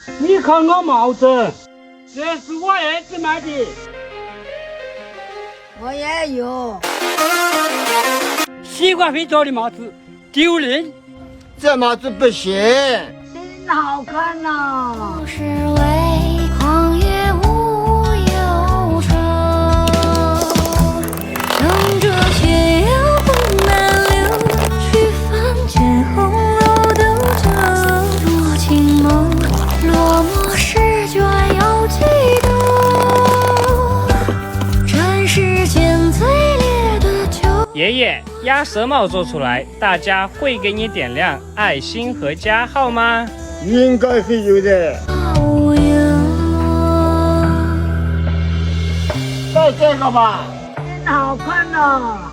你看我帽子，这是我儿子买的。我也有。西瓜皮做的帽子丢人，这帽子不行。真好看呐！是为狂野无忧愁，乘着斜阳风南流，去凡间红楼斗酒。若情梦落寞诗卷要记得，这世间最烈的酒。爷爷，鸭舌帽做出来，大家会给你点亮爱心和加号吗？应该会有的。戴这个吧。真好看呐！